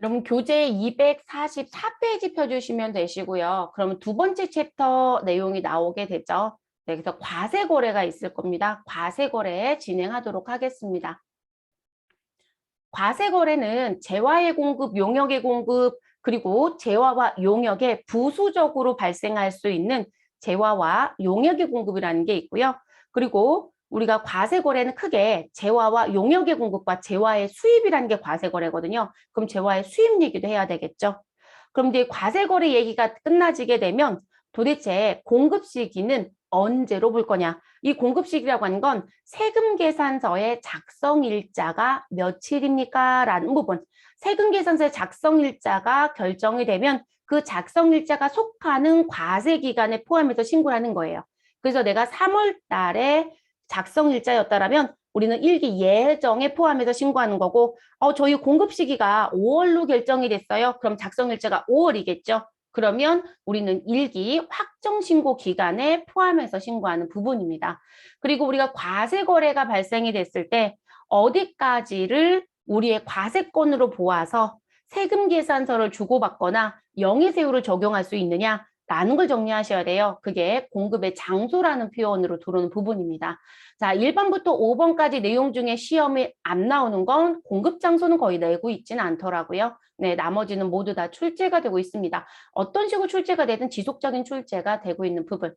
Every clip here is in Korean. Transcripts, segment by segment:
그럼 교재 244페이지 펴주시면 되시고요. 그러면 두 번째 챕터 내용이 나오게 되죠. 네, 그래서 과세거래가 있을 겁니다. 과세거래 진행하도록 하겠습니다. 과세거래는 재화의 공급, 용역의 공급, 그리고 재화와 용역의 부수적으로 발생할 수 있는 재화와 용역의 공급이라는 게 있고요. 그리고 우리가 과세거래는 크게 재화와 용역의 공급과 재화의 수입이라는 게 과세거래거든요. 그럼 재화의 수입 얘기도 해야 되겠죠. 그럼 이제 과세거래 얘기가 끝나지게 되면 도대체 공급 시기는 언제로 볼 거냐? 이 공급 시기라고 하는 건 세금 계산서의 작성 일자가 며칠입니까? 라는 부분. 세금 계산서의 작성 일자가 결정이 되면 그 작성 일자가 속하는 과세 기간에 포함해서 신고를 하는 거예요. 그래서 내가 3월 달에 작성 일자였다라면 우리는 일기 예정에 포함해서 신고하는 거고, 저희 공급 시기가 5월로 결정이 됐어요. 그럼 작성 일자가 5월이겠죠. 그러면 우리는 일기 확정 신고 기간에 포함해서 신고하는 부분입니다. 그리고 우리가 과세 거래가 발생이 됐을 때 어디까지를 우리의 과세권으로 보아서 세금 계산서를 주고받거나 영해세율을 적용할 수 있느냐라는 걸 정리하셔야 돼요. 그게 공급의 장소라는 표현으로 들어오는 부분입니다. 자, 1번부터 5번까지 내용 중에 시험에 안 나오는 건 공급 장소는 거의 내고 있지는 않더라고요. 네, 나머지는 모두 다 출제가 되고 있습니다. 어떤 식으로 출제가 되든 지속적인 출제가 되고 있는 부분.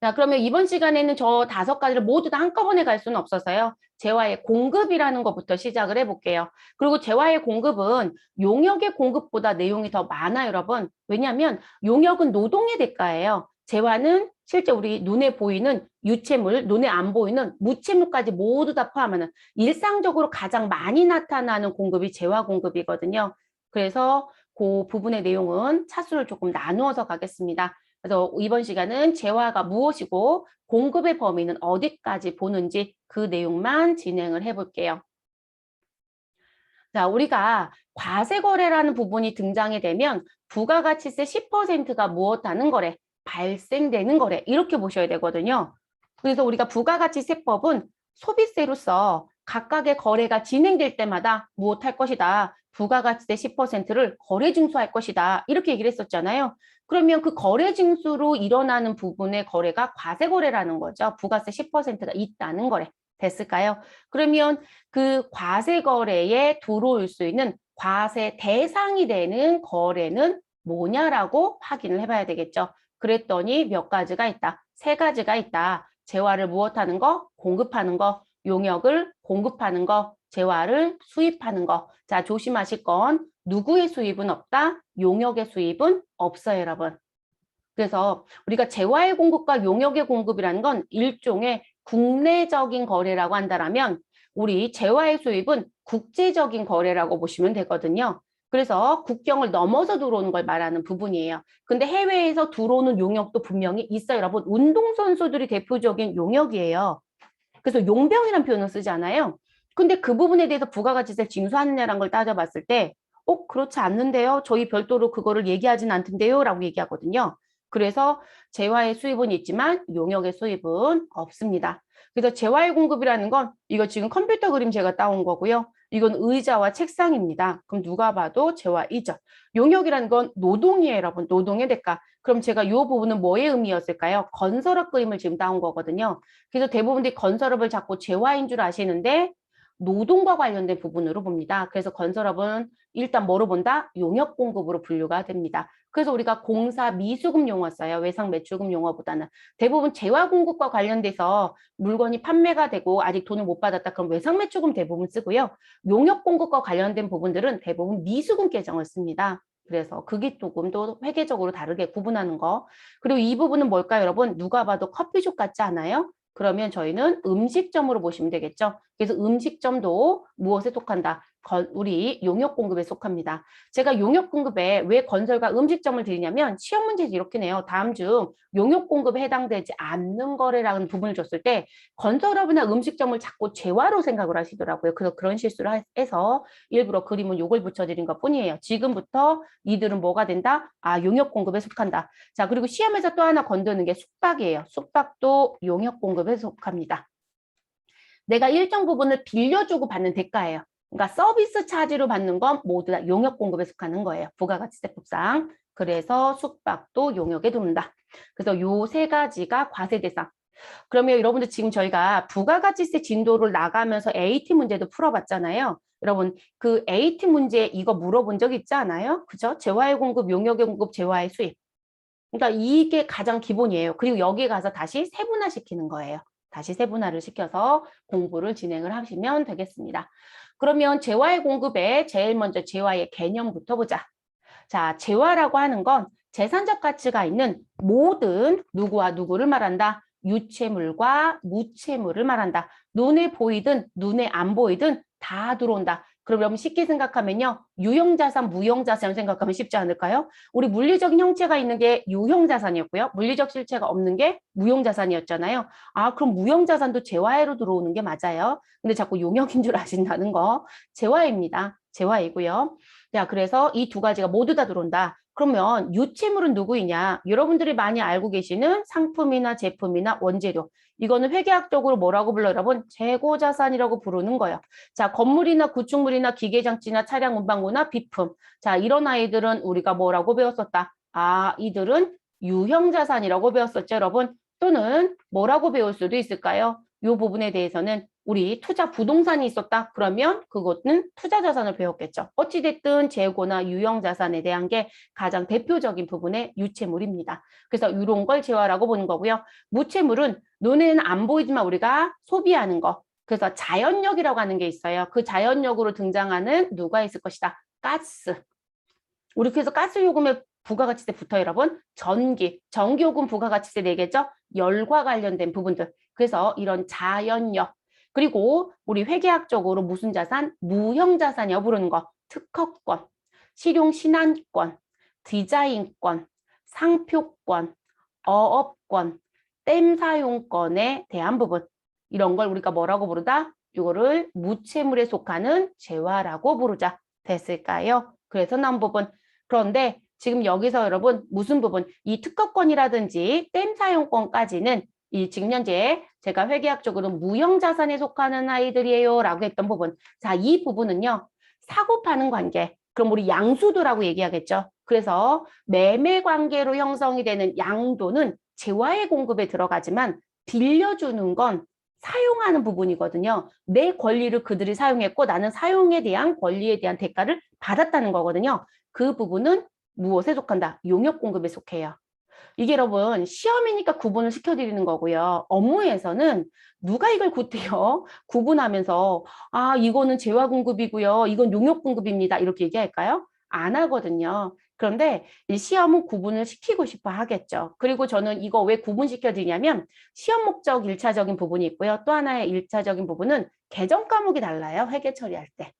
자, 그러면 이번 시간에는 저 5가지를 모두 다 한꺼번에 갈 수는 없어서요. 재화의 공급이라는 것부터 시작을 해볼게요. 그리고 재화의 공급은 용역의 공급보다 내용이 더 많아요, 여러분. 왜냐하면 용역은 노동의 대가예요. 재화는 실제 우리 눈에 보이는 유체물, 눈에 안 보이는 무체물까지 모두 다 포함하는 일상적으로 가장 많이 나타나는 공급이 재화 공급이거든요. 그래서 그 부분의 내용은 차수를 조금 나누어서 가겠습니다. 그래서 이번 시간은 재화가 무엇이고 공급의 범위는 어디까지 보는지 그 내용만 진행을 해볼게요. 자, 우리가 과세거래라는 부분이 등장이 되면 부가가치세 10%가 무엇하는 거래? 발생되는 거래. 이렇게 보셔야 되거든요. 그래서 우리가 부가가치세법은 소비세로서 각각의 거래가 진행될 때마다 무엇할 것이다. 부가가치세 10%를 거래 징수할 것이다. 이렇게 얘기를 했었잖아요. 그러면 그 거래 징수로 일어나는 부분의 거래가 과세거래라는 거죠. 부가세 10%가 있다는 거래. 됐을까요? 그러면 그 과세 거래에 들어올 수 있는 과세 대상이 되는 거래는 뭐냐라고 확인을 해봐야 되겠죠. 그랬더니 몇 가지가 있다. 3가지가 있다. 재화를 무엇하는 거? 공급하는 거. 용역을 공급하는 거. 재화를 수입하는 거. 자, 조심하실 건 누구의 수입은 없다. 용역의 수입은 없어요, 여러분. 그래서 우리가 재화의 공급과 용역의 공급이라는 건 일종의 국내적인 거래라고 한다면 우리 재화의 수입은 국제적인 거래라고 보시면 되거든요. 그래서 국경을 넘어서 들어오는 걸 말하는 부분이에요. 근데 해외에서 들어오는 용역도 분명히 있어요. 여러분, 운동선수들이 대표적인 용역이에요. 그래서 용병이라는 표현을 쓰잖아요. 근데 그 부분에 대해서 부가가치세를 징수하느냐라는 걸 따져봤을 때 그렇지 않는데요. 저희 별도로 그거를 얘기하진 않던데요. 라고 얘기하거든요. 그래서 재화의 수입은 있지만 용역의 수입은 없습니다. 그래서 재화의 공급이라는 건 이거 지금 컴퓨터 그림 제가 따온 거고요. 이건 의자와 책상입니다. 그럼 누가 봐도 재화이죠. 용역이라는 건 노동이에요, 여러분. 노동의 대가. 그럼 제가 이 부분은 뭐의 의미였을까요? 건설업 그림을 지금 따온 거거든요. 그래서 대부분들이 건설업을 자꾸 재화인 줄 아시는데 노동과 관련된 부분으로 봅니다. 그래서 건설업은 일단 뭐로 본다? 용역 공급으로 분류가 됩니다. 그래서 우리가 공사 미수금 용어 써요. 외상 매출금 용어보다는. 대부분 재화 공급과 관련돼서 물건이 판매가 되고 아직 돈을 못 받았다. 그럼 외상 매출금 대부분 쓰고요. 용역 공급과 관련된 부분들은 대부분 미수금 계정을 씁니다. 그래서 그게 조금 더 회계적으로 다르게 구분하는 거. 그리고 이 부분은 뭘까요, 여러분? 누가 봐도 커피숍 같지 않아요? 그러면 저희는 음식점으로 보시면 되겠죠. 그래서 음식점도 무엇에 속한다? 우리 용역 공급에 속합니다. 제가 용역 공급에 왜 건설과 음식점을 드리냐면 시험 문제에서 이렇게 내요. 다음 중 용역 공급에 해당되지 않는 거래라는 부분을 줬을 때 건설업이나 음식점을 자꾸 재화로 생각을 하시더라고요. 그래서 그런 실수를 해서 일부러 그림은 요걸 붙여드린 것 뿐이에요. 지금부터 이들은 뭐가 된다? 용역 공급에 속한다. 자, 그리고 시험에서 또 하나 건드는 게 숙박이에요. 숙박도 용역 공급에 속합니다. 내가 일정 부분을 빌려주고 받는 대가예요. 그러니까 서비스 차지로 받는 건 모두 다 용역 공급에 속하는 거예요. 부가가치세법상. 그래서 숙박도 용역에 들어온다. 그래서 요 세 가지가 과세 대상. 그러면 여러분들 지금 저희가 부가가치세 진도를 나가면서 AT 문제도 풀어봤잖아요. 여러분 그 AT 문제 이거 물어본 적 있지 않아요? 그죠? 재화의 공급, 용역의 공급, 재화의 수입. 그러니까 이게 가장 기본이에요. 그리고 여기 가서 다시 세분화시키는 거예요. 다시 세분화를 시켜서 공부를 진행을 하시면 되겠습니다. 그러면 재화의 공급에 제일 먼저 재화의 개념부터 보자. 자, 재화라고 하는 건 재산적 가치가 있는 모든 누구와 누구를 말한다. 유채물과 무채물을 말한다. 눈에 보이든 눈에 안 보이든 다 들어온다. 그럼 여러분 쉽게 생각하면요. 유형자산, 무형자산 생각하면 쉽지 않을까요? 우리 물리적인 형체가 있는 게 유형자산이었고요. 물리적 실체가 없는 게 무형자산이었잖아요. 아, 그럼 무형자산도 재화로 들어오는 게 맞아요. 근데 자꾸 용역인 줄 아신다는 거. 재화입니다. 재화이고요. 자, 그래서 이 두 가지가 모두 다 들어온다. 그러면 유채물은 누구이냐? 여러분들이 많이 알고 계시는 상품이나 제품이나 원재료. 이거는 회계학적으로 뭐라고 불러요, 여러분? 재고자산이라고 부르는 거예요. 자, 건물이나 구축물이나 기계장치나 차량 운반구나 비품. 자, 이런 아이들은 우리가 뭐라고 배웠었다? 아, 이들은 유형자산이라고 배웠었죠, 여러분? 또는 뭐라고 배울 수도 있을까요? 이 부분에 대해서는 우리 투자 부동산이 있었다. 그러면 그것은 투자자산을 배웠겠죠. 어찌됐든 재고나 유형자산에 대한 게 가장 대표적인 부분의 유채물입니다. 그래서 이런 걸 재화라고 보는 거고요. 무채물은 눈에는 안 보이지만 우리가 소비하는 거. 그래서 자연력이라고 하는 게 있어요. 그 자연력으로 등장하는 누가 있을 것이다. 가스. 우리 그래서 가스요금에 부가가치세 붙어요, 여러분. 전기요금 부가가치세 4개죠. 열과 관련된 부분들. 그래서 이런 자연력. 그리고 우리 회계학적으로 무슨 자산? 무형자산이라고 부르는 거. 특허권, 실용신안권, 디자인권, 상표권, 어업권, 댐 사용권에 대한 부분. 이런 걸 우리가 뭐라고 부르다? 이거를 무채물에 속하는 재화라고 부르자. 됐을까요? 그래서 나온 부분. 그런데 지금 여기서 여러분 무슨 부분? 이 특허권이라든지 댐 사용권까지는 이 지금 현재 제가 회계학적으로 무형자산에 속하는 아이들이에요 라고 했던 부분. 자, 이 부분은요. 사고 파는 관계. 그럼 우리 양수도라고 얘기하겠죠. 그래서 매매 관계로 형성이 되는 양도는 재화의 공급에 들어가지만 빌려주는 건 사용하는 부분이거든요. 내 권리를 그들이 사용했고 나는 사용에 대한 권리에 대한 대가를 받았다는 거거든요. 그 부분은 무엇에 속한다? 용역 공급에 속해요. 이게 여러분 시험이니까 구분을 시켜드리는 거고요. 업무에서는 누가 이걸 구태여 구분하면서 아 이거는 재화 공급이고요. 이건 용역 공급입니다. 이렇게 얘기할까요? 안 하거든요. 그런데 이 시험은 구분을 시키고 싶어 하겠죠. 그리고 저는 이거 왜 구분시켜드리냐면 시험 목적 1차적인 부분이 있고요. 또 하나의 1차적인 부분은 개정 과목이 달라요. 회계 처리할 때.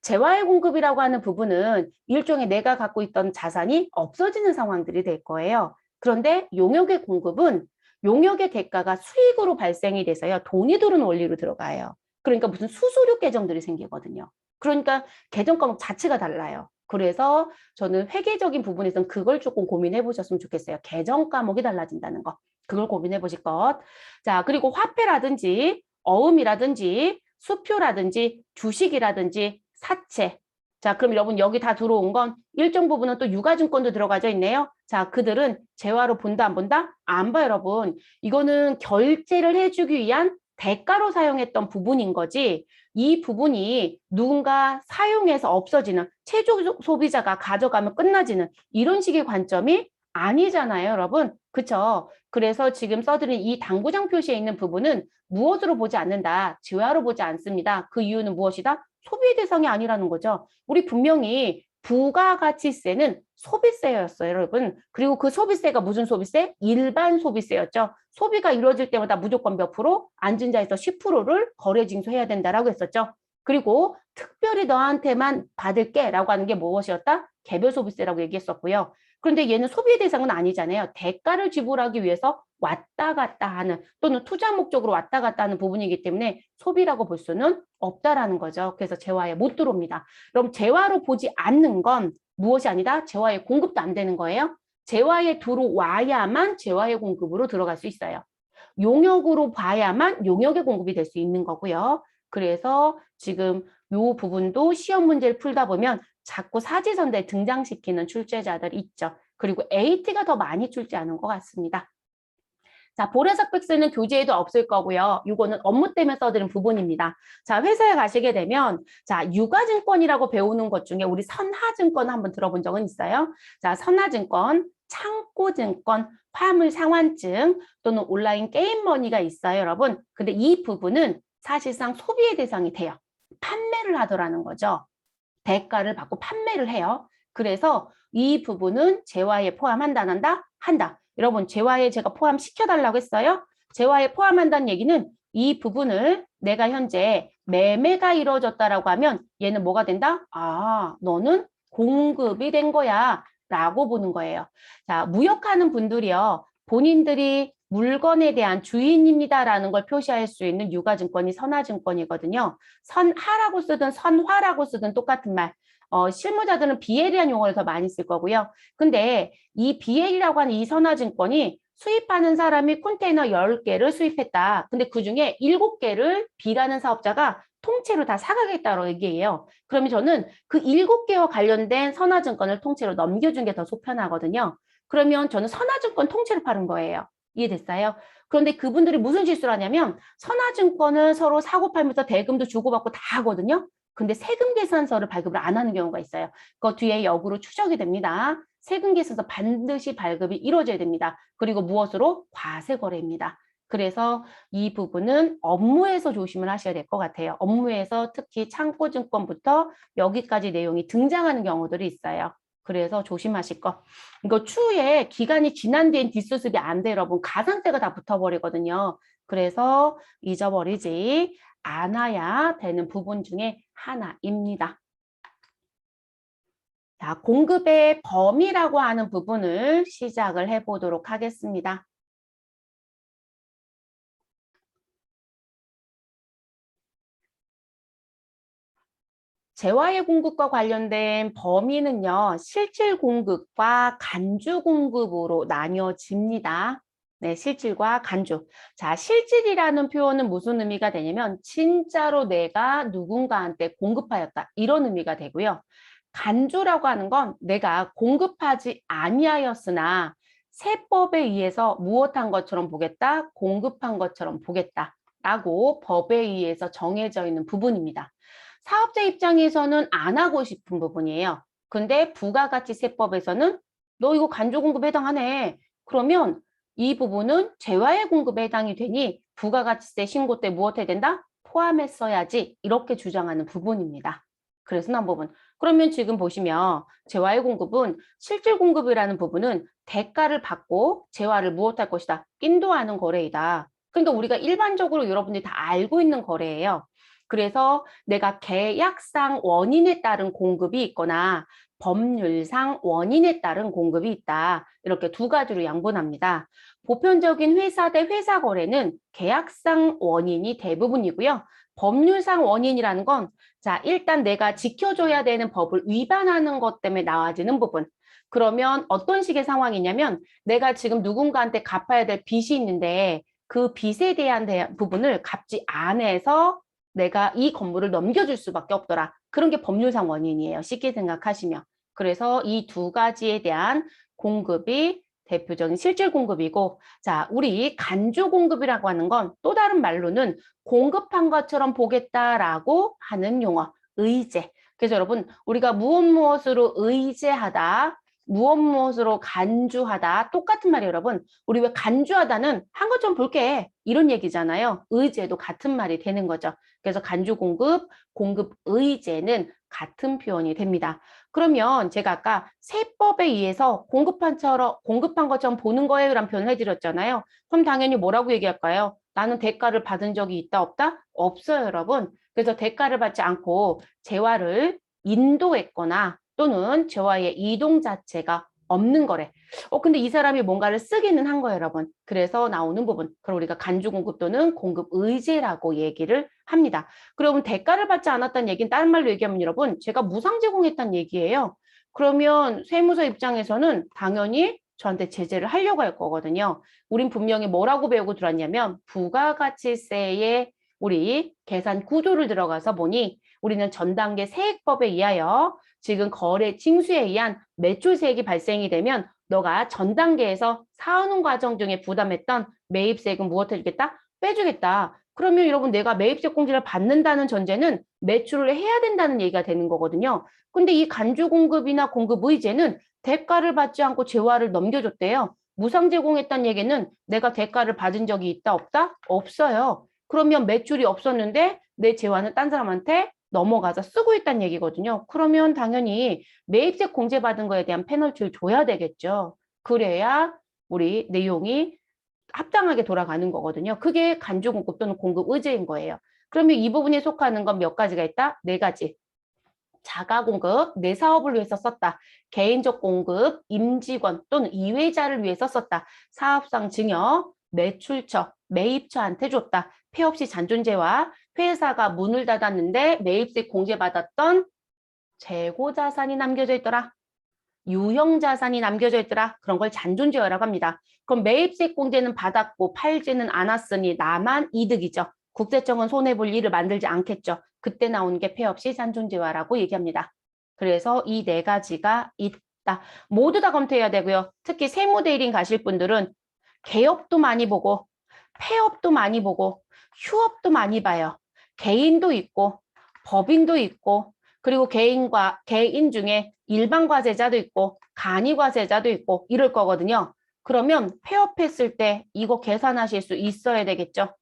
재화의 공급이라고 하는 부분은 일종의 내가 갖고 있던 자산이 없어지는 상황들이 될 거예요. 그런데 용역의 공급은 용역의 대가가 수익으로 발생이 돼서요. 돈이 들어오는 원리로 들어가요. 그러니까 무슨 수수료 계정들이 생기거든요. 그러니까 계정 과목 자체가 달라요. 그래서 저는 회계적인 부분에서는 그걸 조금 고민해 보셨으면 좋겠어요. 계정 과목이 달라진다는 거. 그걸 고민해 보실 것. 자, 그리고 화폐라든지 어음이라든지 수표라든지 주식이라든지 사채. 자, 그럼 여러분 여기 다 들어온 건 일정 부분은 또 유가증권도 들어가져 있네요. 자, 그들은 재화로 본다 안 본다? 안 봐, 여러분. 이거는 결제를 해주기 위한 대가로 사용했던 부분인 거지. 이 부분이 누군가 사용해서 없어지는 최종 소비자가 가져가면 끝나지는 이런 식의 관점이 아니잖아요, 여러분. 그쵸? 그래서 지금 써드린 이 당구장 표시에 있는 부분은 무엇으로 보지 않는다. 재화로 보지 않습니다. 그 이유는 무엇이다? 소비의 대상이 아니라는 거죠. 우리 분명히 부가가치세는 소비세였어요, 여러분. 그리고 그 소비세가 무슨 소비세? 일반 소비세였죠. 소비가 이루어질 때마다 무조건 몇 프로? 앉은 자에서 10%를 거래 징수해야 된다라고 했었죠. 그리고 특별히 너한테만 받을게 라고 하는 게 무엇이었다? 개별 소비세라고 얘기했었고요. 그런데 얘는 소비의 대상은 아니잖아요. 대가를 지불하기 위해서 왔다 갔다 하는 또는 투자 목적으로 왔다 갔다 하는 부분이기 때문에 소비라고 볼 수는 없다라는 거죠. 그래서 재화에 못 들어옵니다. 그럼 재화로 보지 않는 건 무엇이 아니다? 재화의 공급도 안 되는 거예요. 재화에 들어와야만 재화의 공급으로 들어갈 수 있어요. 용역으로 봐야만 용역의 공급이 될 수 있는 거고요. 그래서 지금 요 부분도 시험 문제를 풀다 보면 자꾸 사지선다에 등장시키는 출제자들 있죠. 그리고 AT가 더 많이 출제하는 것 같습니다. 자, 보례석 백스는 교재에도 없을 거고요. 이거는 업무 때문에 써드린 부분입니다. 자, 회사에 가시게 되면 자, 유가증권이라고 배우는 것 중에 우리 선하증권 한번 들어본 적은 있어요? 자, 선하증권, 창고증권, 화물상환증 또는 온라인 게임머니가 있어요, 여러분. 근데 이 부분은 사실상 소비의 대상이 돼요. 판매를 하더라는 거죠. 대가를 받고 판매를 해요. 그래서 이 부분은 재화에 포함한다, 안 한다? 한다. 여러분, 재화에 제가 포함시켜달라고 했어요. 재화에 포함한다는 얘기는 이 부분을 내가 현재 매매가 이루어졌다라고 하면 얘는 뭐가 된다? 아, 너는 공급이 된 거야. 라고 보는 거예요. 자, 무역하는 분들이요. 본인들이 물건에 대한 주인입니다라는 걸 표시할 수 있는 유가증권이 선화증권이거든요. 선하라고 쓰든 선화라고 쓰든 똑같은 말. 실무자들은 BL이라는 용어를 더 많이 쓸 거고요. 근데 이 BL이라고 하는 이 선화증권이 수입하는 사람이 컨테이너 10개를 수입했다. 근데 그중에 7개를 B라는 사업자가 통째로 다 사가겠다고 얘기해요. 그러면 저는 그 7개와 관련된 선화증권을 통째로 넘겨준 게 더 속편하거든요. 그러면 저는 선화증권 통째로 파는 거예요. 이해됐어요? 그런데 그분들이 무슨 실수를 하냐면 선화증권을 서로 사고 팔면서 대금도 주고받고 다 하거든요. 근데 세금 계산서를 발급을 안 하는 경우가 있어요. 그거 뒤에 역으로 추적이 됩니다. 세금 계산서 반드시 발급이 이루어져야 됩니다. 그리고 무엇으로? 과세 거래입니다. 그래서 이 부분은 업무에서 조심을 하셔야 될 것 같아요. 업무에서 특히 창고증권부터 여기까지 내용이 등장하는 경우들이 있어요. 그래서 조심하실 거. 이거 추후에 기간이 지난 뒤엔 뒷수습이 안 돼, 여러분. 가산세가 다 붙어버리거든요. 그래서 잊어버리지 않아야 되는 부분 중에 하나입니다. 자, 공급의 범위라고 하는 부분을 시작을 해보도록 하겠습니다. 재화의 공급과 관련된 범위는요, 실질 공급과 간주 공급으로 나뉘어집니다. 네, 실질과 간주. 자, 실질이라는 표현은 무슨 의미가 되냐면 진짜로 내가 누군가한테 공급하였다. 이런 의미가 되고요. 간주라고 하는 건 내가 공급하지 아니하였으나 세법에 의해서 무엇한 것처럼 보겠다, 공급한 것처럼 보겠다. 라고 법에 의해서 정해져 있는 부분입니다. 사업자 입장에서는 안 하고 싶은 부분이에요. 근데 부가가치세법에서는 너 이거 간조공급에 해당하네. 그러면 이 부분은 재화의 공급에 해당이 되니 부가가치세 신고 때 무엇 해야 된다? 포함했어야지 이렇게 주장하는 부분입니다. 그래서 난 부분. 그러면 지금 보시면 재화의 공급은 실질 공급이라는 부분은 대가를 받고 재화를 무엇할 것이다? 인도하는 거래이다. 그러니까 우리가 일반적으로 여러분들이 다 알고 있는 거래예요. 그래서 내가 계약상 원인에 따른 공급이 있거나 법률상 원인에 따른 공급이 있다. 이렇게 두 가지로 양분합니다. 보편적인 회사 대 회사 거래는 계약상 원인이 대부분이고요. 법률상 원인이라는 건 자, 일단 내가 지켜줘야 되는 법을 위반하는 것 때문에 나와지는 부분. 그러면 어떤 식의 상황이냐면 내가 지금 누군가한테 갚아야 될 빚이 있는데 그 빚에 대한 부분을 갚지 않아서 내가 이 건물을 넘겨줄 수밖에 없더라. 그런 게 법률상 원인이에요. 쉽게 생각하시면. 그래서 이 두 가지에 대한 공급이 대표적인 실질 공급이고, 자, 우리 간주 공급이라고 하는 건 또 다른 말로는 공급한 것처럼 보겠다라고 하는 용어, 의제. 그래서 여러분, 우리가 무엇으로 의제하다, 무엇으로 간주하다, 똑같은 말이에요, 여러분. 우리 왜 간주하다는 한 것 좀 볼게. 이런 얘기잖아요. 의제도 같은 말이 되는 거죠. 그래서 간주 공급, 공급 의제는 같은 표현이 됩니다. 그러면 제가 아까 세법에 의해서 공급한 것처럼 보는 거예요 라는 표현을 해드렸잖아요. 그럼 당연히 뭐라고 얘기할까요? 나는 대가를 받은 적이 있다 없다? 없어요, 여러분. 그래서 대가를 받지 않고 재화를 인도했거나 또는 재화의 이동 자체가 없는 거래. 근데 이 사람이 뭔가를 쓰기는 한 거예요, 여러분. 그래서 나오는 부분. 그럼 우리가 간주 공급 또는 공급 의제라고 얘기를 합니다. 그러면 대가를 받지 않았다는 얘기는 다른 말로 얘기하면 여러분, 제가 무상 제공했다는 얘기예요. 그러면 세무서 입장에서는 당연히 저한테 제재를 하려고 할 거거든요. 우린 분명히 뭐라고 배우고 들었냐면 부가가치세의 우리 계산 구조를 들어가서 보니 우리는 전 단계 세액법에 의하여 지금 거래 징수에 의한 매출세액이 발생이 되면 너가 전 단계에서 사은운 과정 중에 부담했던 매입세액은 무엇 해주겠다? 빼주겠다. 그러면 여러분 내가 매입세 공제를 받는다는 전제는 매출을 해야 된다는 얘기가 되는 거거든요. 근데 이 간주공급이나 공급의제는 대가를 받지 않고 재화를 넘겨줬대요. 무상 제공했다는 얘기는 내가 대가를 받은 적이 있다 없다? 없어요. 그러면 매출이 없었는데 내 재화는 딴 사람한테 넘어가서 쓰고 있다는 얘기거든요. 그러면 당연히 매입세 공제받은 거에 대한 페널티를 줘야 되겠죠. 그래야 우리 내용이 합당하게 돌아가는 거거든요. 그게 간주공급 또는 공급 의제인 거예요. 그러면 이 부분에 속하는 건 몇 가지가 있다? 네 가지. 자가공급, 내 사업을 위해서 썼다. 개인적 공급, 임직원 또는 이외자를 위해서 썼다. 사업상 증여, 매출처, 매입처한테 줬다. 폐업시 잔존재와 회사가 문을 닫았는데 매입세 공제받았던 재고자산이 남겨져 있더라. 유형자산이 남겨져 있더라. 그런 걸 잔존재화라고 합니다. 그럼 매입세 공제는 받았고 팔지는 않았으니 나만 이득이죠. 국세청은 손해볼 일을 만들지 않겠죠. 그때 나오는 게 폐업시 잔존재화라고 얘기합니다. 그래서 이 네 가지가 있다. 모두 다 검토해야 되고요. 특히 세무대리인 가실 분들은 개업도 많이 보고 폐업도 많이 보고 휴업도 많이 봐요. 개인도 있고 법인도 있고 그리고 개인 중에 일반 과세자도 있고 간이 과세자도 있고 이럴 거거든요. 그러면 폐업했을 때 이거 계산하실 수 있어야 되겠죠.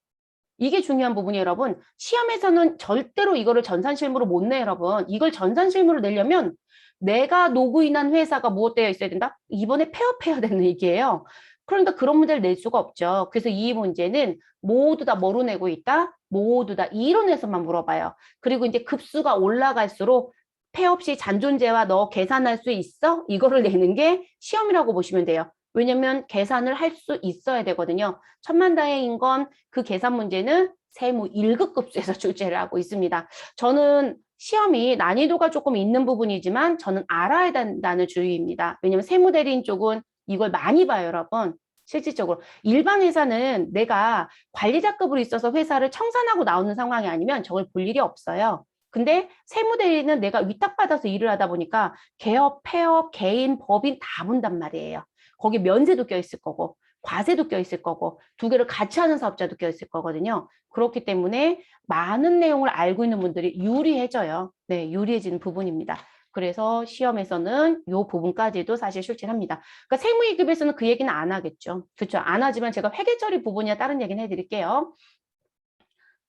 이게 중요한 부분이 여러분. 시험에서는 절대로 이거를 전산실무로 못 내요, 여러분. 이걸 전산실무로 내려면 내가 노구인한 회사가 무엇되어 있어야 된다? 이번에 폐업해야 되는 얘기예요. 그러니까 그런 문제를 낼 수가 없죠. 그래서 이 문제는 모두 다 뭐로 내고 있다? 모두 다 이론에서만 물어봐요. 그리고 이제 급수가 올라갈수록 폐업시 잔존재와 너 계산할 수 있어? 이거를 내는 게 시험이라고 보시면 돼요. 왜냐면 계산을 할 수 있어야 되거든요. 천만다행인 건 그 계산 문제는 세무 1급 급수에서 출제를 하고 있습니다. 저는 시험이 난이도가 조금 있는 부분이지만 저는 알아야 된다는 주의입니다. 왜냐면 세무대리인 쪽은 이걸 많이 봐요, 여러분. 실질적으로. 일반 회사는 내가 관리자급으로 있어서 회사를 청산하고 나오는 상황이 아니면 저걸 볼 일이 없어요. 근데 세무대리는 내가 위탁받아서 일을 하다 보니까 개업, 폐업, 개인, 법인 다 본단 말이에요. 거기 면세도 껴있을 거고 과세도 껴있을 거고 두 개를 같이 하는 사업자도 껴있을 거거든요. 그렇기 때문에 많은 내용을 알고 있는 분들이 유리해져요. 네, 유리해지는 부분입니다. 그래서 시험에서는 이 부분까지도 사실 출제를 합니다. 그러니까 세무 2급에서는 그 얘기는 안 하겠죠. 그렇죠. 안 하지만 제가 회계처리 부분이나 다른 얘기는 해드릴게요.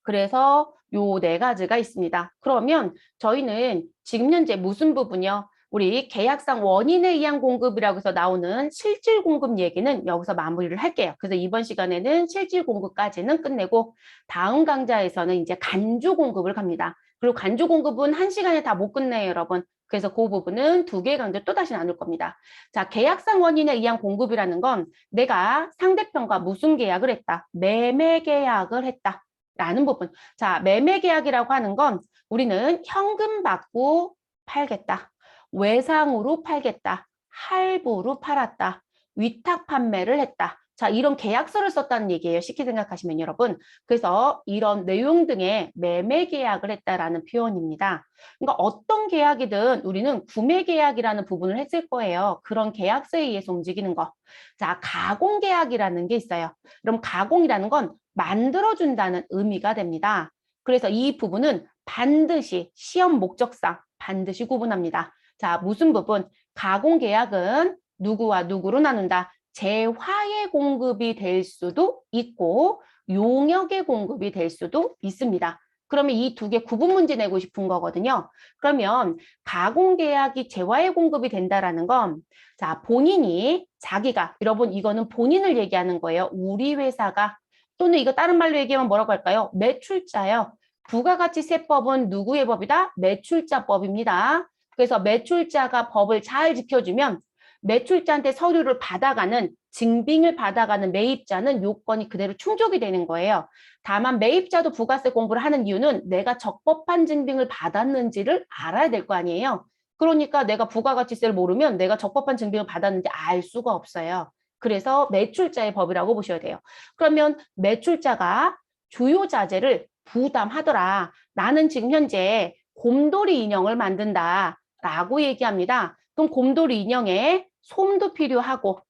그래서 요 네 가지가 있습니다. 그러면 저희는 지금 현재 무슨 부분이요? 우리 계약상 원인에 의한 공급이라고 해서 나오는 실질 공급 얘기는 여기서 마무리를 할게요. 그래서 이번 시간에는 실질 공급까지는 끝내고 다음 강좌에서는 이제 간주 공급을 갑니다. 그리고 간주 공급은 한 시간에 다 못 끝내요, 여러분. 그래서 그 부분은 두 개의 강좌 또 다시 나눌 겁니다. 자, 계약상 원인에 의한 공급이라는 건 내가 상대편과 무슨 계약을 했다? 매매 계약을 했다. 라는 부분. 자, 매매 계약이라고 하는 건 우리는 현금 받고 팔겠다. 외상으로 팔겠다. 할부로 팔았다. 위탁 판매를 했다. 자, 이런 계약서를 썼다는 얘기예요. 쉽게 생각하시면 여러분. 그래서 이런 내용 등의 매매 계약을 했다라는 표현입니다. 그러니까 어떤 계약이든 우리는 구매 계약이라는 부분을 했을 거예요. 그런 계약서에 의해서 움직이는 거. 자, 가공 계약이라는 게 있어요. 그럼 가공이라는 건 만들어준다는 의미가 됩니다. 그래서 이 부분은 반드시 시험 목적상 반드시 구분합니다. 자, 무슨 부분? 가공 계약은 누구와 누구로 나눈다. 재화의 공급이 될 수도 있고 용역의 공급이 될 수도 있습니다. 그러면 이 두 개 구분 문제 내고 싶은 거거든요. 그러면 가공 계약이 재화의 공급이 된다라는 건 자, 본인이 자기가 여러분 이거는 본인을 얘기하는 거예요. 우리 회사가 또는 이거 다른 말로 얘기하면 뭐라고 할까요? 매출자요. 부가가치세법은 누구의 법이다? 매출자법입니다. 그래서 매출자가 법을 잘 지켜주면 매출자한테 서류를 받아가는 증빙을 받아가는 매입자는 요건이 그대로 충족이 되는 거예요. 다만 매입자도 부가세 공부를 하는 이유는 내가 적법한 증빙을 받았는지를 알아야 될 거 아니에요. 그러니까 내가 부가가치세를 모르면 내가 적법한 증빙을 받았는지 알 수가 없어요. 그래서 매출자의 법이라고 보셔야 돼요. 그러면 매출자가 주요 자재를 부담하더라. 나는 지금 현재 곰돌이 인형을 만든다. 라고 얘기합니다. 그럼 곰돌이 인형에 솜도 필요하고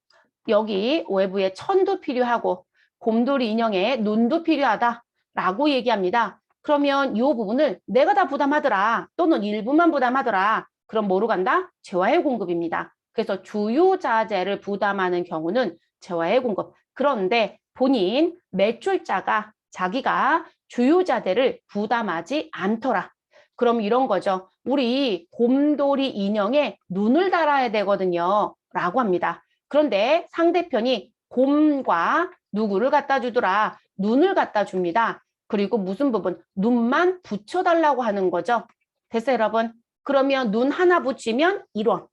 여기 외부에 천도 필요하고 곰돌이 인형에 눈도 필요하다. 라고 얘기합니다. 그러면 이 부분을 내가 다 부담하더라. 또는 일부만 부담하더라. 그럼 뭐로 간다? 재화의 공급입니다. 그래서 주요 자재를 부담하는 경우는 재화의 공급. 그런데 본인 매출자가 자기가 주요 자재를 부담하지 않더라. 그럼 이런 거죠. 우리 곰돌이 인형에 눈을 달아야 되거든요. 라고 합니다. 그런데 상대편이 곰과 누구를 갖다 주더라? 눈을 갖다 줍니다. 그리고 무슨 부분? 눈만 붙여달라고 하는 거죠. 됐어요, 여러분? 그러면 눈 하나 붙이면 1원,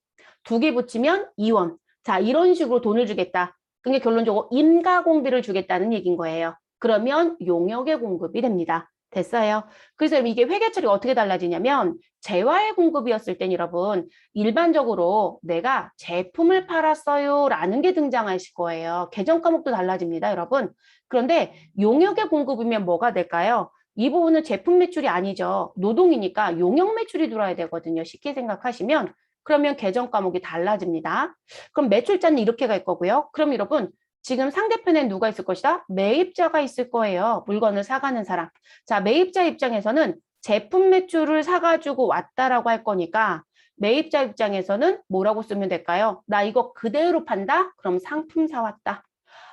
두 개 붙이면 2원. 자, 이런 식으로 돈을 주겠다. 그게 결론적으로 인가공비를 주겠다는 얘기인 거예요. 그러면 용역의 공급이 됩니다. 됐어요? 그래서 이게 회계처리 어떻게 달라지냐면 재화의 공급이었을 땐 여러분 일반적으로 내가 제품을 팔았어요 라는 게 등장하실 거예요. 계정 과목도 달라집니다, 여러분. 그런데 용역의 공급이면 뭐가 될까요? 이 부분은 제품 매출이 아니죠. 노동이니까 용역 매출이 들어야 되거든요. 쉽게 생각하시면 그러면 계정 과목이 달라집니다. 그럼 매출자는 이렇게 갈 거고요. 그럼 여러분 지금 상대편에 누가 있을 것이다? 매입자가 있을 거예요. 물건을 사가는 사람. 자, 매입자 입장에서는 제품 매출을 사가지고 왔다라고 할 거니까 매입자 입장에서는 뭐라고 쓰면 될까요? 나 이거 그대로 판다? 그럼 상품 사왔다.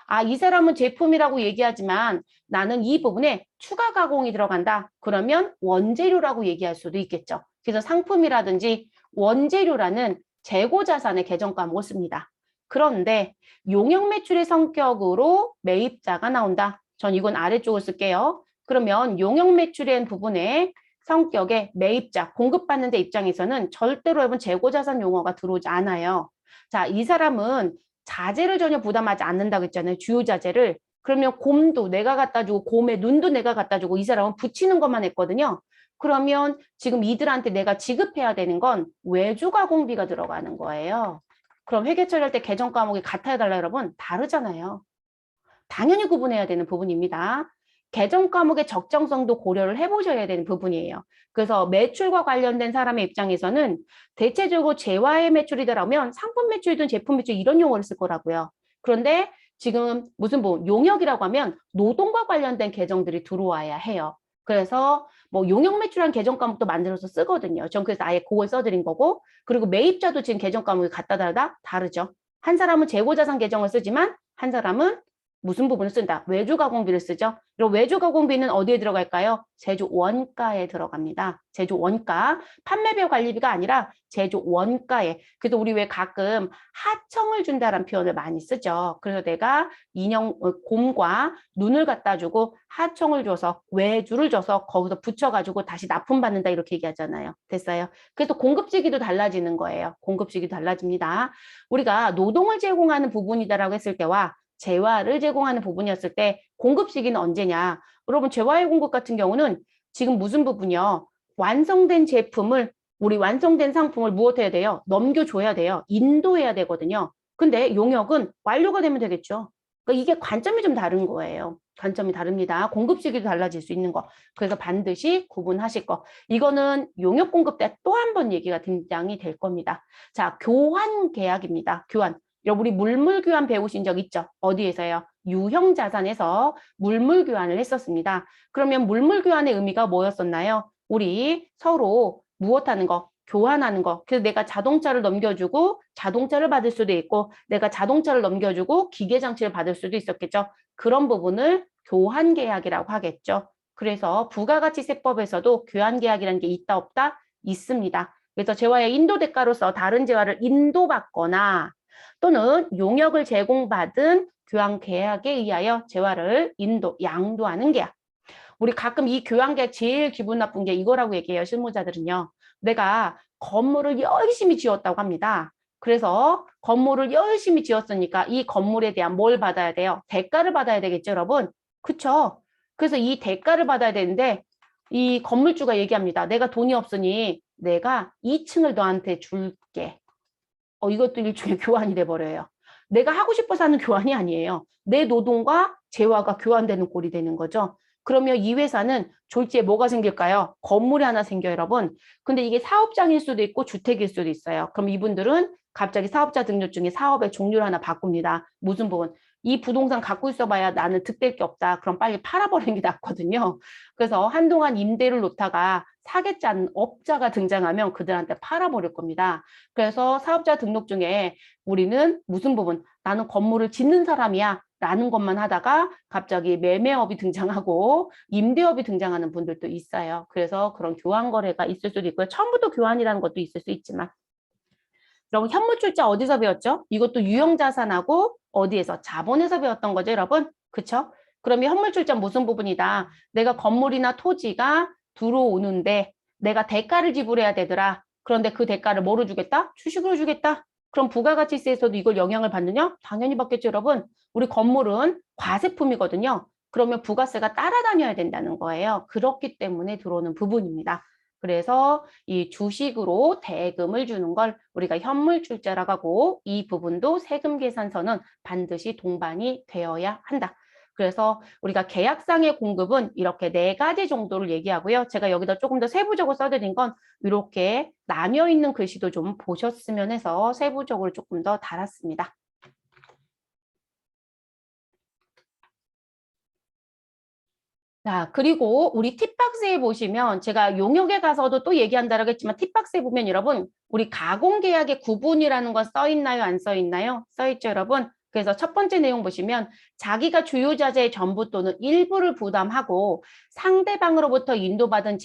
아, 이 사람은 제품이라고 얘기하지만 나는 이 부분에 추가 가공이 들어간다. 그러면 원재료라고 얘기할 수도 있겠죠. 그래서 상품이라든지 원재료라는 재고 자산의 계정 과목을 씁니다. 그런데 용역 매출의 성격으로 매입자가 나온다. 전 이건 아래쪽을 쓸게요. 그러면 용역 매출의 부분에 성격의 매입자, 공급받는 데 입장에서는 절대로 여러분 재고자산 용어가 들어오지 않아요. 자, 이 사람은 자재를 전혀 부담하지 않는다고 했잖아요. 주요 자재를. 그러면 곰도 내가 갖다 주고 곰의 눈도 내가 갖다 주고 이 사람은 붙이는 것만 했거든요. 그러면 지금 이들한테 내가 지급해야 되는 건 외주 가공비가 들어가는 거예요. 그럼 회계 처리할 때 계정 과목이 같아야 달라 여러분? 다르잖아요. 당연히 구분해야 되는 부분입니다. 계정 과목의 적정성도 고려를 해보셔야 되는 부분이에요. 그래서 매출과 관련된 사람의 입장에서는 대체적으로 재화의 매출이더라면 상품 매출이든 제품 매출 이런 용어를 쓸 거라고요. 그런데 지금 무슨 뭐 용역이라고 하면 노동과 관련된 계정들이 들어와야 해요. 그래서 뭐 용역 매출한 계정 과목도 만들어서 쓰거든요. 전 그래서 아예 그걸 써드린 거고 그리고 매입자도 지금 계정 과목이 갖다 달다 다르죠. 한 사람은 재고자산 계정을 쓰지만 한 사람은 무슨 부분을 쓴다? 외주 가공비를 쓰죠. 그리고 외주 가공비는 어디에 들어갈까요? 제조 원가에 들어갑니다. 제조 원가. 판매비와 관리비가 아니라 제조 원가에. 그래서 우리 왜 가끔 하청을 준다라는 표현을 많이 쓰죠. 그래서 내가 곰과 눈을 갖다 주고 하청을 줘서 외주를 줘서 거기서 붙여가지고 다시 납품받는다 이렇게 얘기하잖아요. 됐어요? 그래서 공급 시기도 달라지는 거예요. 공급 시기도 달라집니다. 우리가 노동을 제공하는 부분이다라고 했을 때와 재화를 제공하는 부분이었을 때 공급 시기는 언제냐? 여러분 재화의 공급 같은 경우는 지금 무슨 부분이요? 완성된 제품을 우리 완성된 상품을 무엇 해야 돼요? 넘겨줘야 돼요. 인도해야 되거든요. 근데 용역은 완료가 되면 되겠죠. 그러니까 이게 관점이 좀 다른 거예요. 관점이 다릅니다. 공급 시기도 달라질 수 있는 거. 그래서 반드시 구분하실 거. 이거는 용역 공급 때 또 한 번 얘기가 등장이 될 겁니다. 자, 교환 계약입니다. 교환. 우리 물물 교환 배우신 적 있죠? 어디에서요? 유형 자산에서 물물 교환을 했었습니다. 그러면 물물 교환의 의미가 뭐였었나요? 우리 서로 무엇하는 거? 교환하는 거. 그래서 내가 자동차를 넘겨주고 자동차를 받을 수도 있고 내가 자동차를 넘겨주고 기계장치를 받을 수도 있었겠죠. 그런 부분을 교환 계약이라고 하겠죠. 그래서 부가가치세법에서도 교환 계약이라는 게 있다 없다? 있습니다. 그래서 재화의 인도 대가로서 다른 재화를 인도받거나 또는 용역을 제공받은 교환 계약에 의하여 재화를 양도하는 계약. 우리 가끔 이 교환 계약 제일 기분 나쁜 게 이거라고 얘기해요. 실무자들은요. 내가 건물을 열심히 지었다고 합니다. 그래서 건물을 열심히 지었으니까 이 건물에 대한 뭘 받아야 돼요? 대가를 받아야 되겠죠, 여러분? 그쵸? 그래서 이 대가를 받아야 되는데 이 건물주가 얘기합니다. 내가 돈이 없으니 내가 2층을 너한테 줄게. 이것도 일종의 교환이 돼버려요. 내가 하고 싶어서 하는 교환이 아니에요. 내 노동과 재화가 교환되는 꼴이 되는 거죠. 그러면 이 회사는 졸지에 뭐가 생길까요? 건물이 하나 생겨요, 여러분. 근데 이게 사업장일 수도 있고 주택일 수도 있어요. 그럼 이분들은 갑자기 사업자 등록증에 사업의 종류를 하나 바꿉니다. 무슨 부분? 이 부동산 갖고 있어봐야 나는 득될 게 없다. 그럼 빨리 팔아버리는 게 낫거든요. 그래서 한동안 임대를 놓다가 사겠지 않은 업자가 등장하면 그들한테 팔아버릴 겁니다. 그래서 사업자 등록증에 우리는 무슨 부분? 나는 건물을 짓는 사람이야. 라는 것만 하다가 갑자기 매매업이 등장하고 임대업이 등장하는 분들도 있어요. 그래서 그런 교환 거래가 있을 수도 있고요. 처음부터 교환이라는 것도 있을 수 있지만. 여러분 현물출자 어디서 배웠죠? 이것도 유형자산하고 어디에서? 자본에서 배웠던 거죠, 여러분? 그쵸? 그러면 현물출자 무슨 부분이다? 내가 건물이나 토지가 들어오는데 내가 대가를 지불해야 되더라. 그런데 그 대가를 뭐로 주겠다? 주식으로 주겠다. 그럼 부가가치세에서도 이걸 영향을 받느냐? 당연히 받겠죠, 여러분. 우리 건물은 과세품이거든요. 그러면 부가세가 따라다녀야 된다는 거예요. 그렇기 때문에 들어오는 부분입니다. 그래서 이 주식으로 대금을 주는 걸 우리가 현물출자라고 하고 이 부분도 세금 계산서는 반드시 동반이 되어야 한다. 그래서 우리가 계약상의 공급은 이렇게 4가지 정도를 얘기하고요. 제가 여기다 조금 더 세부적으로 써드린 건 이렇게 나뉘어 있는 글씨도 좀 보셨으면 해서 세부적으로 조금 더 달았습니다. 자, 그리고 우리 팁박스에 보시면 제가 용역에 가서도 또 얘기한다라고 했지만 팁박스에 보면 여러분 우리 가공계약의 구분이라는 건 써 있나요? 안 써 있나요? 써 있죠, 여러분? 그래서 첫 번째 내용 보시면 자기가 주요 자재의 전부 또는 일부를 부담하고 상대방으로부터 인도받은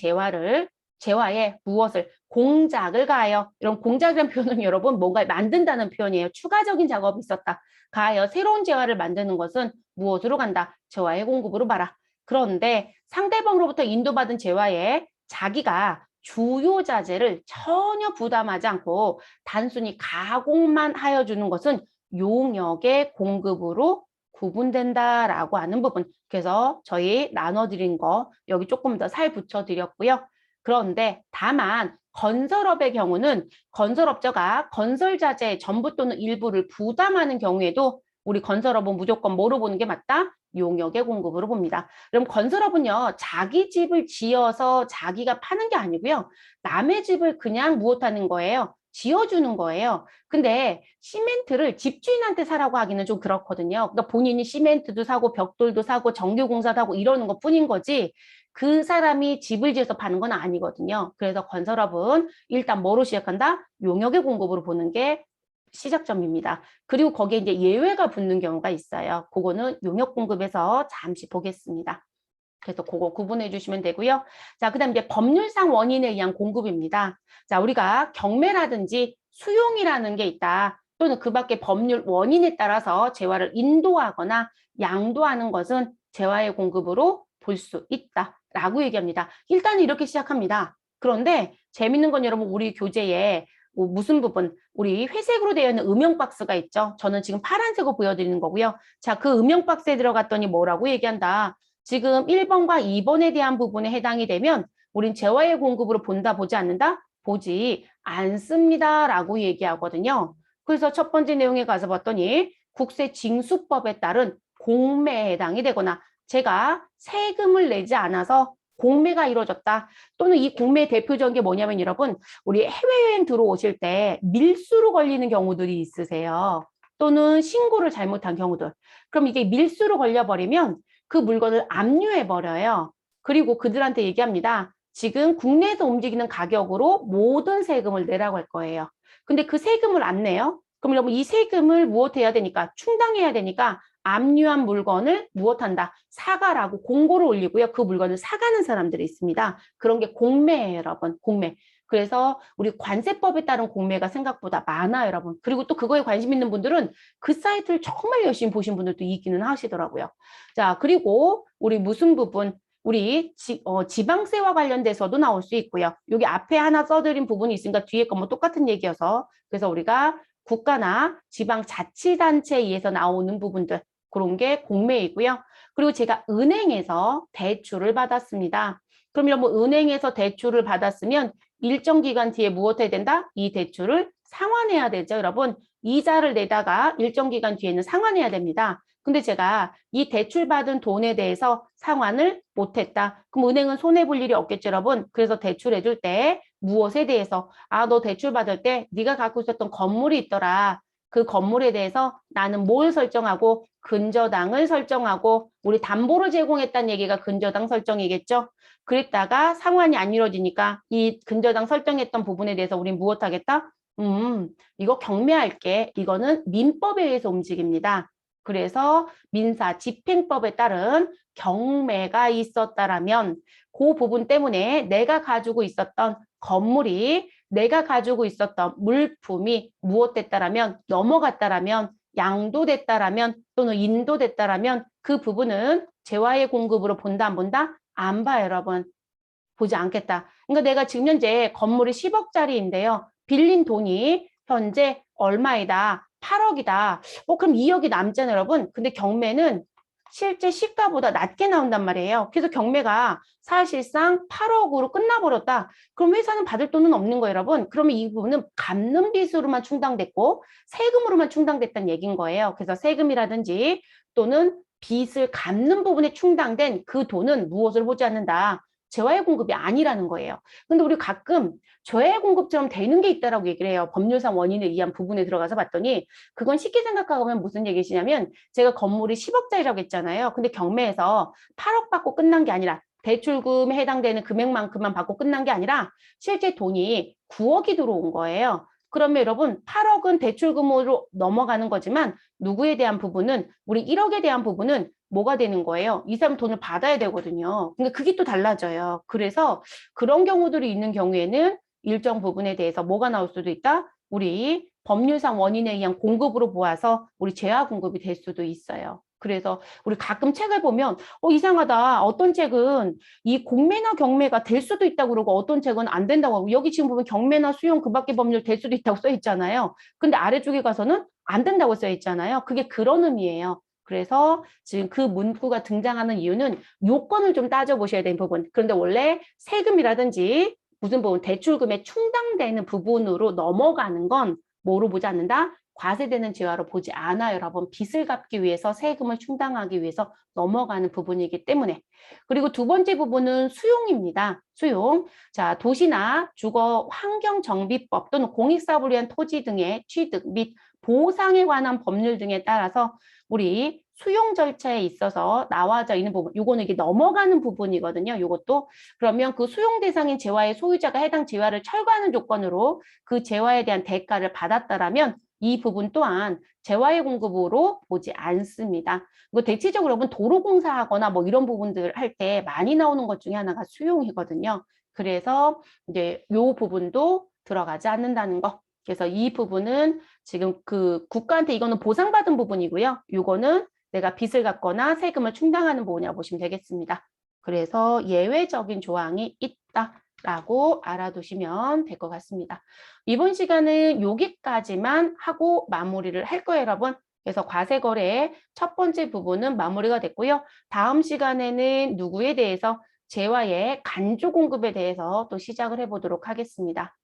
재화에 무엇을 공작을 가하여 이런 공작이라는 표현은 여러분 뭔가 만든다는 표현이에요. 추가적인 작업이 있었다. 가하여 새로운 재화를 만드는 것은 무엇으로 간다? 재화의 공급으로 봐라. 그런데 상대방으로부터 인도받은 재화에 자기가 주요 자재를 전혀 부담하지 않고 단순히 가공만 하여 주는 것은 용역의 공급으로 구분된다라고 하는 부분. 그래서 저희 나눠드린 거 여기 조금 더 살 붙여드렸고요. 그런데 다만 건설업의 경우는 건설업자가 건설자재 전부 또는 일부를 부담하는 경우에도 우리 건설업은 무조건 뭐로 보는 게 맞다? 용역의 공급으로 봅니다. 그럼 건설업은요, 자기 집을 지어서 자기가 파는 게 아니고요. 남의 집을 그냥 무엇하는 거예요? 지어주는 거예요. 근데 시멘트를 집주인한테 사라고 하기는 좀 그렇거든요. 그러니까 본인이 시멘트도 사고 벽돌도 사고 전기공사도 하고 이러는 것 뿐인 거지 그 사람이 집을 지어서 파는 건 아니거든요. 그래서 건설업은 일단 뭐로 시작한다? 용역의 공급으로 보는 게 시작점입니다. 그리고 거기에 이제 예외가 붙는 경우가 있어요. 그거는 용역 공급에서 잠시 보겠습니다. 그래서 그거 구분해 주시면 되고요. 자, 그다음 이제 법률상 원인에 의한 공급입니다. 자, 우리가 경매라든지 수용이라는 게 있다. 또는 그 밖에 법률 원인에 따라서 재화를 인도하거나 양도하는 것은 재화의 공급으로 볼 수 있다라고 얘기합니다. 일단 이렇게 시작합니다. 그런데 재밌는 건 여러분 우리 교재에 뭐 무슨 부분 우리 회색으로 되어 있는 음영 박스가 있죠. 저는 지금 파란색으로 보여드리는 거고요. 자, 그 음영 박스에 들어갔더니 뭐라고 얘기한다. 지금 1번과 2번에 대한 부분에 해당이 되면 우린 재화의 공급으로 본다, 보지 않는다? 보지 않습니다. 라고 얘기하거든요. 그래서 첫 번째 내용에 가서 봤더니 국세징수법에 따른 공매에 해당이 되거나 제가 세금을 내지 않아서 공매가 이루어졌다. 또는 이 공매의 대표적인 게 뭐냐면 여러분 우리 해외여행 들어오실 때 밀수로 걸리는 경우들이 있으세요. 또는 신고를 잘못한 경우들. 그럼 이게 밀수로 걸려버리면 그 물건을 압류해버려요. 그리고 그들한테 얘기합니다. 지금 국내에서 움직이는 가격으로 모든 세금을 내라고 할 거예요. 근데 그 세금을 안 내요. 그럼 여러분 이 세금을 무엇해야 되니까 충당해야 되니까 압류한 물건을 무엇한다? 사가라고 공고를 올리고요. 그 물건을 사가는 사람들이 있습니다. 그런 게 공매예요, 여러분. 공매. 그래서 우리 관세법에 따른 공매가 생각보다 많아요, 여러분. 그리고 또 그거에 관심 있는 분들은 그 사이트를 정말 열심히 보신 분들도 있기는 하시더라고요. 자, 그리고 우리 무슨 부분? 우리 지방세와 관련돼서도 나올 수 있고요. 여기 앞에 하나 써드린 부분이 있으니까 뒤에 거 뭐 똑같은 얘기여서 그래서 우리가 국가나 지방자치단체에 의해서 나오는 부분들 그런 게 공매이고요. 그리고 제가 은행에서 대출을 받았습니다. 그럼 여러분 은행에서 대출을 받았으면 일정 기간 뒤에 무엇 해야 된다? 이 대출을 상환해야 되죠, 여러분. 이자를 내다가 일정 기간 뒤에는 상환해야 됩니다. 근데 제가 이 대출받은 돈에 대해서 상환을 못했다. 그럼 은행은 손해볼 일이 없겠죠, 여러분. 그래서 대출해줄 때 무엇에 대해서 너 대출받을 때 네가 갖고 있었던 건물이 있더라. 그 건물에 대해서 나는 뭘 설정하고 근저당을 설정하고 우리 담보를 제공했다는 얘기가 근저당 설정이겠죠. 그랬다가 상환이 안 이루어지니까 이 근저당 설정했던 부분에 대해서 우린 무엇 하겠다? 이거 경매할게. 이거는 민법에 의해서 움직입니다. 그래서 민사 집행법에 따른 경매가 있었다라면 그 부분 때문에 내가 가지고 있었던 건물이 내가 가지고 있었던 물품이 무엇됐다라면 넘어갔다라면 양도됐다라면 또는 인도됐다라면 그 부분은 재화의 공급으로 본다 안 본다? 안 봐요, 여러분. 보지 않겠다. 그러니까 내가 지금 현재 건물이 10억짜리인데요. 빌린 돈이 현재 얼마이다? 8억이다. 그럼 2억이 남잖아요, 여러분. 근데 경매는 실제 시가보다 낮게 나온단 말이에요. 그래서 경매가 사실상 8억으로 끝나버렸다. 그럼 회사는 받을 돈은 없는 거예요, 여러분. 그러면 이 부분은 갚는 빚으로만 충당됐고 세금으로만 충당됐다는 얘기인 거예요. 그래서 세금이라든지 또는 빚을 갚는 부분에 충당된 그 돈은 무엇을 보지 않는다. 재화의 공급이 아니라는 거예요. 근데 우리 가끔 재화의 공급처럼 되는 게 있다라고 얘기를 해요. 법률상 원인에 의한 부분에 들어가서 봤더니 그건 쉽게 생각하면 무슨 얘기시냐면 제가 건물이 10억짜리라고 했잖아요. 근데 경매에서 8억 받고 끝난 게 아니라 대출금에 해당되는 금액만큼만 받고 끝난 게 아니라 실제 돈이 9억이 들어온 거예요. 그러면 여러분 8억은 대출금으로 넘어가는 거지만 누구에 대한 부분은 우리 1억에 대한 부분은 뭐가 되는 거예요? 이 사람 돈을 받아야 되거든요. 그러니까 그게 또 달라져요. 그래서 그런 경우들이 있는 경우에는 일정 부분에 대해서 뭐가 나올 수도 있다? 우리 법률상 원인에 의한 공급으로 보아서 우리 재화 공급이 될 수도 있어요. 그래서 우리 가끔 책을 보면 이상하다. 어떤 책은 이 공매나 경매가 될 수도 있다고 그러고 어떤 책은 안 된다고 하고 여기 지금 보면 경매나 수용 그 밖의 법률 될 수도 있다고 써 있잖아요. 근데 아래쪽에 가서는 안 된다고 써 있잖아요. 그게 그런 의미예요. 그래서 지금 그 문구가 등장하는 이유는 요건을 좀 따져보셔야 되는 부분. 그런데 원래 세금이라든지 무슨 부분 대출금에 충당되는 부분으로 넘어가는 건 뭐로 보지 않는다? 과세되는 재화로 보지 않아요, 여러분. 빚을 갚기 위해서 세금을 충당하기 위해서 넘어가는 부분이기 때문에. 그리고 두 번째 부분은 수용입니다. 수용. 자, 도시나 주거 환경정비법 또는 공익사업을 위한 토지 등의 취득 및 보상에 관한 법률 등에 따라서 우리 수용 절차에 있어서 나와져 있는 부분, 요거는 이게 넘어가는 부분이거든요. 요것도 그러면 그 수용 대상인 재화의 소유자가 해당 재화를 철거하는 조건으로 그 재화에 대한 대가를 받았다라면 이 부분 또한 재화의 공급으로 보지 않습니다. 이거 대체적으로 여러분 도로공사하거나 뭐 이런 부분들 할 때 많이 나오는 것 중에 하나가 수용이거든요. 그래서 이제 요 부분도 들어가지 않는다는 거. 그래서 이 부분은 지금 그 국가한테 이거는 보상받은 부분이고요. 이거는 내가 빚을 갚거나 세금을 충당하는 부분이라고 보시면 되겠습니다. 그래서 예외적인 조항이 있다라고 알아두시면 될 것 같습니다. 이번 시간은 여기까지만 하고 마무리를 할 거예요, 여러분. 그래서 과세거래의 첫 번째 부분은 마무리가 됐고요. 다음 시간에는 누구에 대해서 재화의 간조 공급에 대해서 또 시작을 해보도록 하겠습니다.